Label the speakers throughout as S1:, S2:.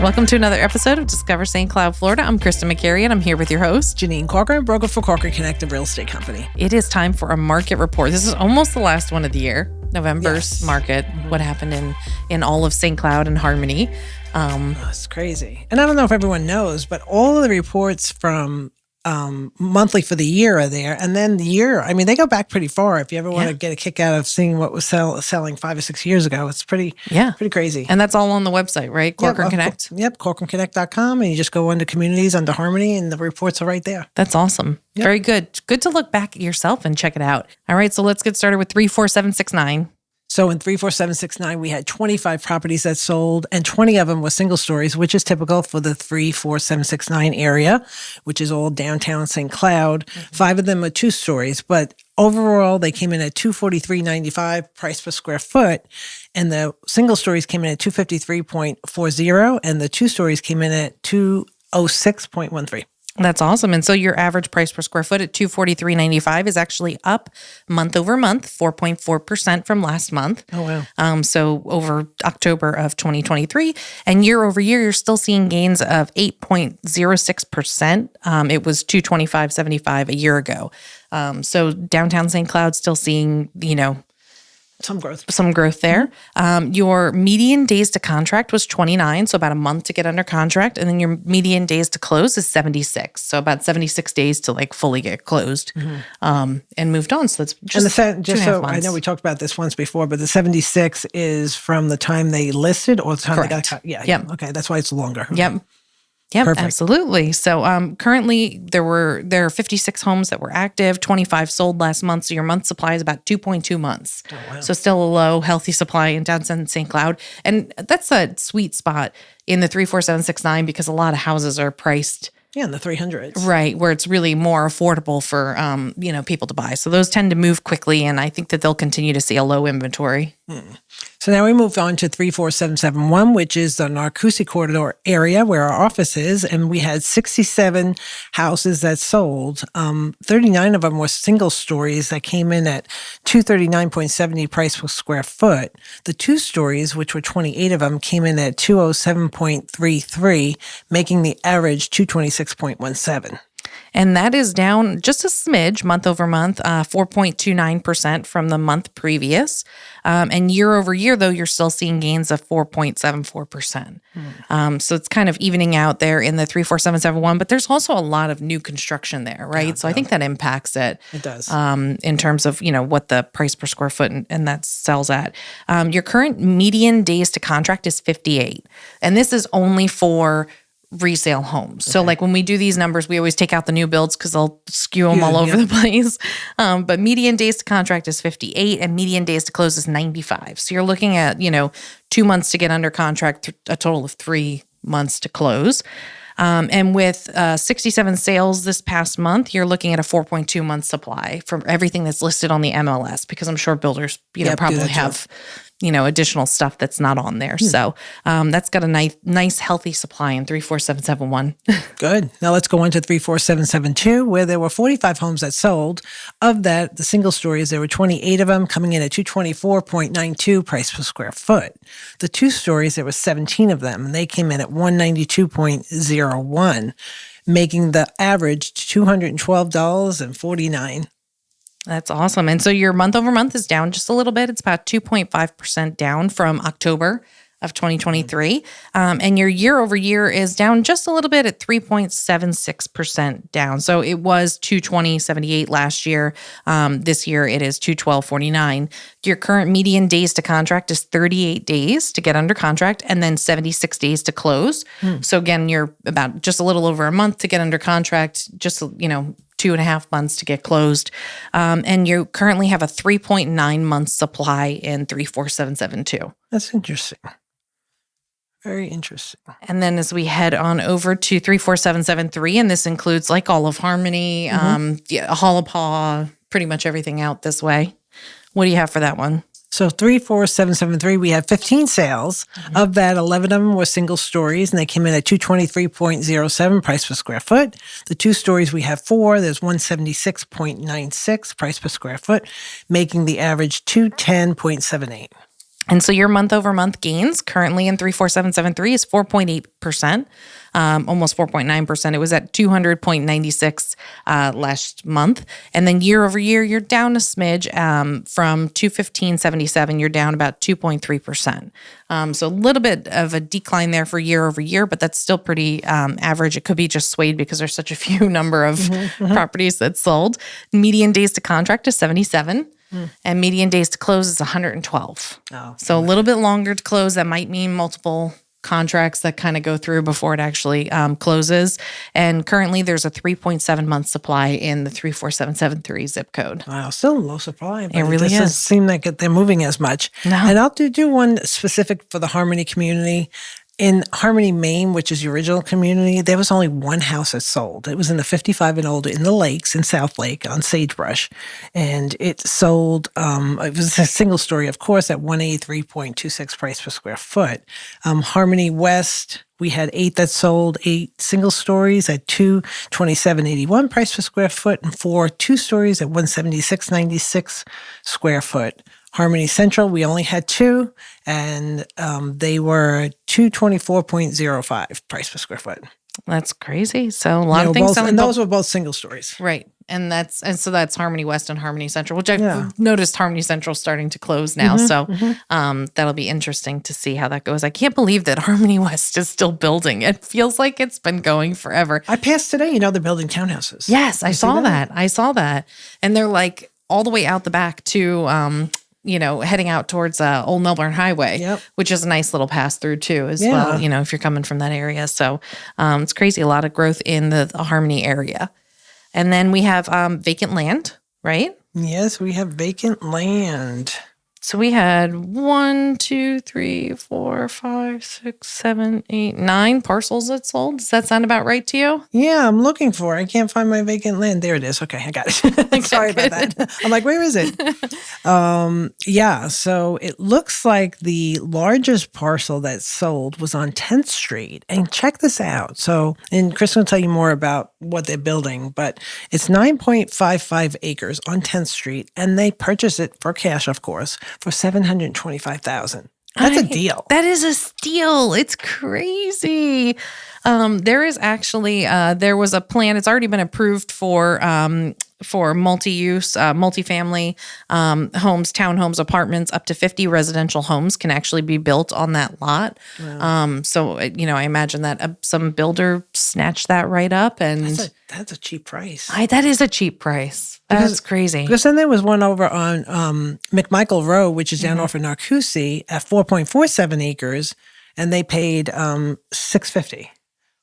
S1: Welcome to another episode of Discover St. Cloud, Florida. I'm Kristin Macari, and I'm here with your host,
S2: Jeanine Corcoran, broker for Corcoran Connect, a real estate company.
S1: It is time for a market report. This is almost the last one of the year, November's market, what happened in all of St. Cloud and Harmony.
S2: It's crazy. And I don't know if everyone knows, but all of the reports from monthly for the year are there. And then the year, I mean, they go back pretty far. If you ever want to get a kick out of seeing what was selling 5 or 6 years ago, it's pretty crazy.
S1: And that's all on the website, right? Corcoran Connect?
S2: Yep, CorcoranConnect.com. And you just go into communities under Harmony and the reports are right there.
S1: That's awesome. Yep. Very good. Good to look back at yourself and check it out. All right, so let's get started with 34769.
S2: So in 34769, we had 25 properties that sold, and 20 of them were single stories, which is typical for the 34769 area, which is all downtown St. Cloud. 5 of them are 2 stories, but overall they came in at $243.95 price per square foot, and the single stories came in at $253.40, and the 2 stories came in at $206.13.
S1: That's awesome. And so your average price per square foot at $243.95 is actually up month over month, 4.4% from last month.
S2: Oh, wow.
S1: So over October of 2023. And year over year, you're still seeing gains of 8.06%. It was $225.75 a year ago. So downtown St. Cloud still seeing,
S2: some growth
S1: there. Your median days to contract was 29, so about a month to get under contract. And then your median days to close is 76. So about 76 days to fully get closed and moved on. So that's just so
S2: I know we talked about this once before, but the 76 is from the time they listed or the time
S1: Correct.
S2: they got Yep. Okay, that's why it's longer.
S1: Yep.
S2: Perfect.
S1: Absolutely. So currently there are 56 homes that were active, 25 sold last month. So your month supply is about 2.2 months.
S2: Oh, wow.
S1: So still a low, healthy supply in downtown St. Cloud. And that's a sweet spot in the 34769 because a lot of houses are priced
S2: in the 300s.
S1: Right, where it's really more affordable for people to buy. So those tend to move quickly, and I think that they'll continue to see a low inventory.
S2: So now we move on to 34771, which is the Narcousie Corridor area where our office is, and we had 67 houses that sold. 39 of them were single stories that came in at $239.70 price per square foot. The 2 stories, which were 28 of them, came in at $207.33, making the average $226.17.
S1: And that is down just a smidge month over month, 4.29% from the month previous. And year over year, though, you're still seeing gains of 4.74%. So it's kind of evening out there in the 34771, but there's also a lot of new construction there, right?
S2: Yeah,
S1: so I think that impacts it.
S2: It does.
S1: In terms of, what the price per square foot and that sells at. Your current median days to contract is 58. And this is only for resale homes. So when we do these numbers, we always take out the new builds because they'll skew them all over the place. But median days to contract is 58 and median days to close is 95. So you're looking at, 2 months to get under contract, a total of 3 months to close. And with 67 sales this past month, you're looking at a 4.2 month supply from everything that's listed on the MLS because I'm sure builders, probably have additional stuff that's not on there. So that's got a nice, healthy supply in 34771.
S2: Good. Now let's go on to 34772, where there were 45 homes that sold. Of that, the single stories, there were 28 of them coming in at $224.92 price per square foot. The 2 stories, there were 17 of them, and they came in at $192.01, making the average $212.49.
S1: That's awesome. And so your month over month is down just a little bit. It's about 2.5% down from October of 2023. And your year over year is down just a little bit at 3.76% down. So it was 220.78 last year. This year it is 212.49. Your current median days to contract is 38 days to get under contract and then 76 days to close. So again, you're about just a little over a month to get under contract, just, 2.5 months to get closed. And you currently have a 3.9 month supply in 34772.
S2: That's interesting. Very interesting.
S1: And then as we head on over to 34773, and this includes all of Harmony, Holopaw, pretty much everything out this way. What do you have for that one?
S2: So 34773, we had 15 sales. Of that, 11 of them were single stories, and they came in at $223.07 price per square foot. The 2 stories, we have 4. There's $176.96 price per square foot, making the average $210.78.
S1: And so your month over month gains currently in 34773 is 4.8%, almost 4.9%. It was at 200.96 last month. And then year over year, you're down a smidge from 215.77. You're down about 2.3%. So a little bit of a decline there for year over year, but that's still pretty average. It could be just swayed because there's such a few number of properties that sold. Median days to contract is 77. And median days to close is 112. So a little bit longer to close. That might mean multiple contracts that kind of go through before it actually closes. And currently there's a 3.7 month supply in the 34773 zip code.
S2: Wow, still a low supply. But
S1: it really
S2: doesn't
S1: is.
S2: seem like they're moving as much.
S1: No.
S2: And I'll do one specific for the Harmony community. In Harmony, Maine, which is the original community, there was only one house that sold. It was in the 55 and older in the lakes in South Lake on Sagebrush. And it sold, it was a single story, of course, at 183.26 price per square foot. Harmony West, we had 8 that sold, 8 single stories at 227.81 price per square foot, and 4 two stories at 176.96 square foot. Harmony Central, we only had 2, and they were 224.05 price per square foot.
S1: That's crazy. So a lot of things.
S2: And those were both single stories.
S1: Right. And so that's Harmony West and Harmony Central, which I've noticed Harmony Central starting to close now. So that'll be interesting to see how that goes. I can't believe that Harmony West is still building. It feels like it's been going forever.
S2: I passed today, they're building townhouses.
S1: Yes, I saw that. I saw that. And they're like all the way out the back to heading out towards Old Melbourne Highway, which is a nice little pass through too as well, if you're coming from that area. So it's crazy. A lot of growth in the Harmony area. And then we have vacant land, right?
S2: Yes, we have vacant land.
S1: So we had 1, 2, 3, 4, 5, 6, 7, 8, 9 parcels that sold. Does that sound about right to you?
S2: Yeah, I'm looking for it. I can't find my vacant land. There it is. Okay, I got it. Sorry about that. I'm like, where is it? So it looks like the largest parcel that sold was on 10th Street. And check this out. So, and Kristin will tell you more about what they're building, but it's 9.55 acres on 10th Street, and they purchased it for cash, of course, for $725,000. That's a deal.
S1: That is a steal. It's crazy. There is actually there was a plan. It's already been approved for multi-use, multifamily homes, townhomes, apartments. Up to 50 residential homes can actually be built on that lot. Wow. So I imagine that some builder snatched that right up, and
S2: that's a cheap price.
S1: That is a cheap price. That's crazy.
S2: Because then there was one over on McMichael Road, which is down off of Narcoossee at 4.47 acres, and they paid $650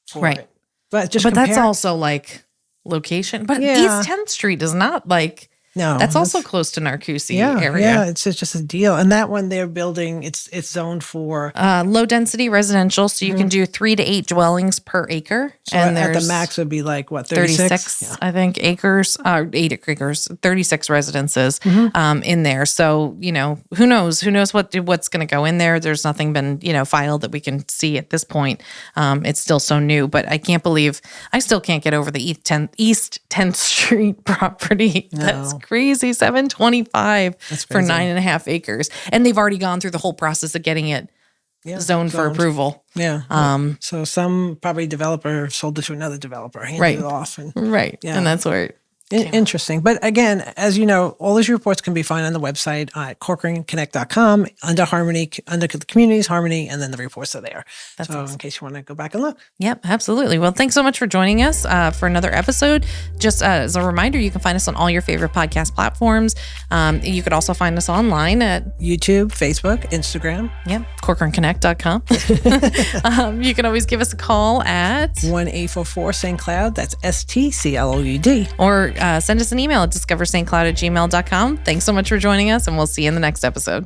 S2: for it. But
S1: that's also like location. But East 10th Street is not like. No, that's also close to Narcoossee area.
S2: Yeah, it's just a deal. And that one they're building, it's zoned for
S1: low density residential, so you can do 3 to 8 dwellings per acre.
S2: So and at the max would be like what, 36?
S1: I think acres, 8 acres, 36 residences in there. So who knows what's going to go in there. There's nothing been filed that we can see at this point. It's still so new, but I can't believe I still can't get over the East 10th Street property. No. That's crazy. $725 for 9.5 acres. And they've already gone through the whole process of getting it zoned for approval.
S2: Yeah. So some probably developer sold it to another developer, handed it off. And
S1: that's where
S2: Interesting. But again, as you know, all these reports can be found on the website at CorcoranConnect.com under Harmony, under the communities, Harmony, and then the reports are there. That's awesome. In case you want to go back and look.
S1: Yep, absolutely. Well, thanks so much for joining us for another episode. Just as a reminder, you can find us on all your favorite podcast platforms. You could also find us online at
S2: YouTube, Facebook, Instagram.
S1: Yep, CorcoranConnect.com. You can always give us a call at
S2: 1-844-St. Cloud. That's STCLOUD.
S1: Or send us an email at discoverstcloud@gmail.com. Thanks so much for joining us, and we'll see you in the next episode.